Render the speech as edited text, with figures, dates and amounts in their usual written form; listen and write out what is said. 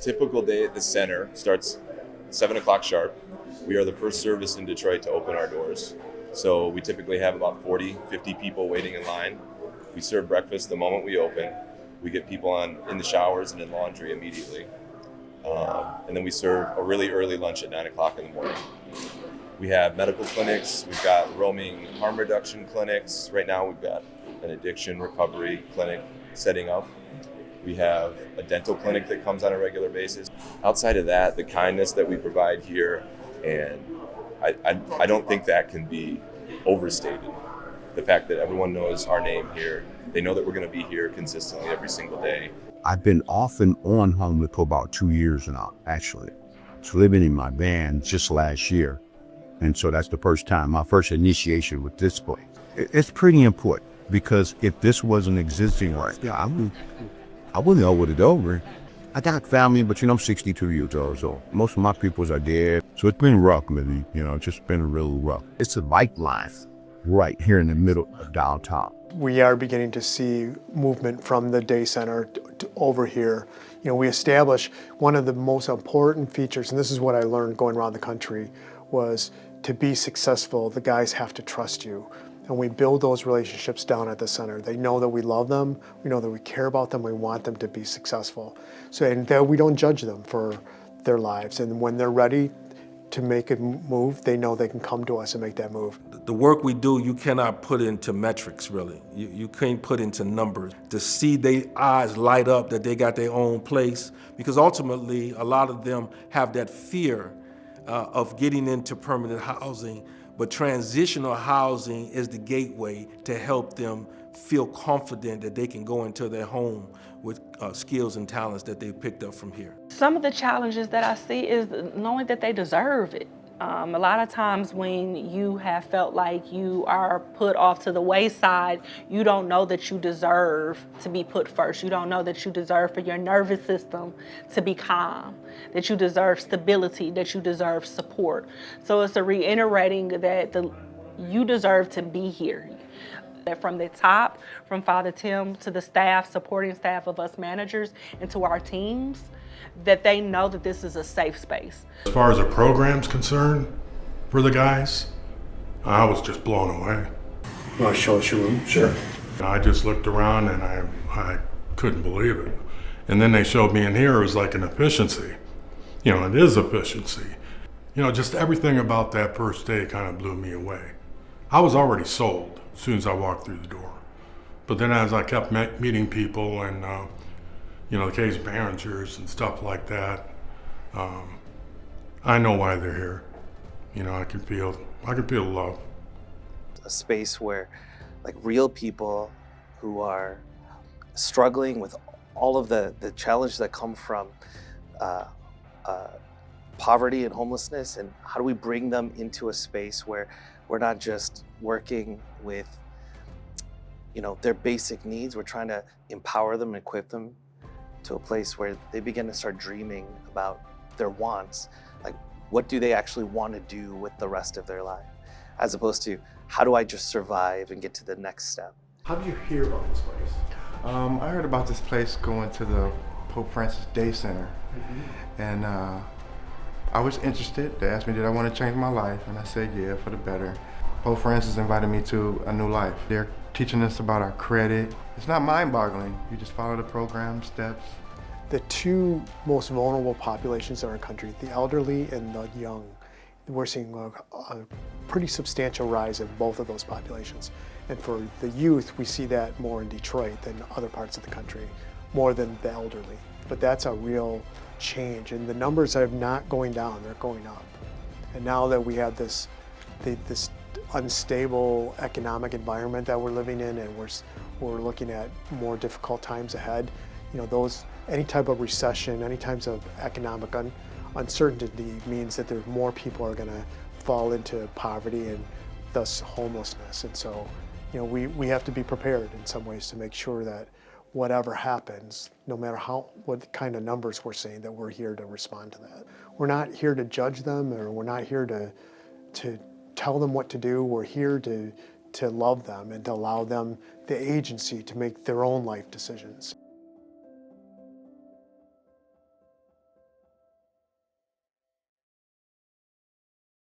typical day at the center starts 7 o'clock sharp. We are the first service in Detroit to open our doors. So we typically have about 40, 50 people waiting in line. We serve breakfast the moment we open. We get people in the showers and in laundry immediately. And then we serve a really early lunch at 9 o'clock in the morning. We have medical clinics. We've got roaming harm reduction clinics. Right now we've got an addiction recovery clinic setting up. We have a dental clinic that comes on a regular basis. Outside of that, the kindness that we provide here, and I don't think that can be overstated. The fact that everyone knows our name here, they know that we're going to be here consistently every single day. I've been off and on homeless for about 2 years now, actually. I was living in my van just last year. And so that's the first time, my first initiation with this place. It's pretty important because if this wasn't existing right now, I wouldn't know what it's over. I got family, but I'm 62 years old, so most of my peoples are dead. So it's been rough, really, it's just been real rough. It's a lifeline right here in the middle of downtown. We are beginning to see movement from the day center to over here. We established one of the most important features, and this is what I learned going around the country, was to be successful, the guys have to trust you. And we build those relationships down at the center. They know that we love them, we know that we care about them, we want them to be successful. So, and that we don't judge them for their lives. And when they're ready to make a move, they know they can come to us and make that move. The work we do, you cannot put into metrics, really. You can't put into numbers. To see their eyes light up that they got their own place, because ultimately a lot of them have that fear of getting into permanent housing, but transitional housing is the gateway to help them feel confident that they can go into their home with skills and talents that they picked up from here. Some of the challenges that I see is knowing that they deserve it. A lot of times when you have felt like you are put off to the wayside, you don't know that you deserve to be put first. You don't know that you deserve for your nervous system to be calm, that you deserve stability, that you deserve support. So it's a reiterating that you deserve to be here. That from the top, from Father Tim to the staff, supporting staff of us managers, and to our teams, that they know that this is a safe space. As far as the program's concerned for the guys, I was just blown away. You want to show us your room? Sure. I just looked around and I couldn't believe it. And then they showed me in here, it was like an efficiency. It is efficiency. Just everything about that first day kind of blew me away. I was already sold as soon as I walked through the door. But then as I kept meeting people and the case managers and stuff like that, I know why they're here. I can feel love. A space where real people who are struggling with all of the challenges that come from poverty and homelessness, and how do we bring them into a space where we're not just working with their basic needs, we're trying to empower them and equip them to a place where they begin to start dreaming about their wants. What do they actually want to do with the rest of their life? As opposed to, how do I just survive and get to the next step? How did you hear about this place? I heard about this place going to the Pope Francis Day Center. And I was interested. They asked me, did I want to change my life? And I said, yeah, for the better. Pope Francis invited me to a new life. They're teaching us about our credit. It's not mind-boggling. You just follow the program steps. The two most vulnerable populations in our country, the elderly and the young, we're seeing a pretty substantial rise in both of those populations. And for the youth, we see that more in Detroit than other parts of the country, more than the elderly. But that's a real change, and the numbers are not going down, they're going up. And now that we have this unstable economic environment that we're living in, and we're looking at more difficult times ahead, any type of recession, any types of economic uncertainty means that there's more people are going to fall into poverty and thus homelessness. And so, we have to be prepared in some ways to make sure that whatever happens, no matter what kind of numbers we're seeing, that we're here to respond to that. We're not here to judge them, or we're not here to tell them what to do. We're here to love them and to allow them the agency to make their own life decisions.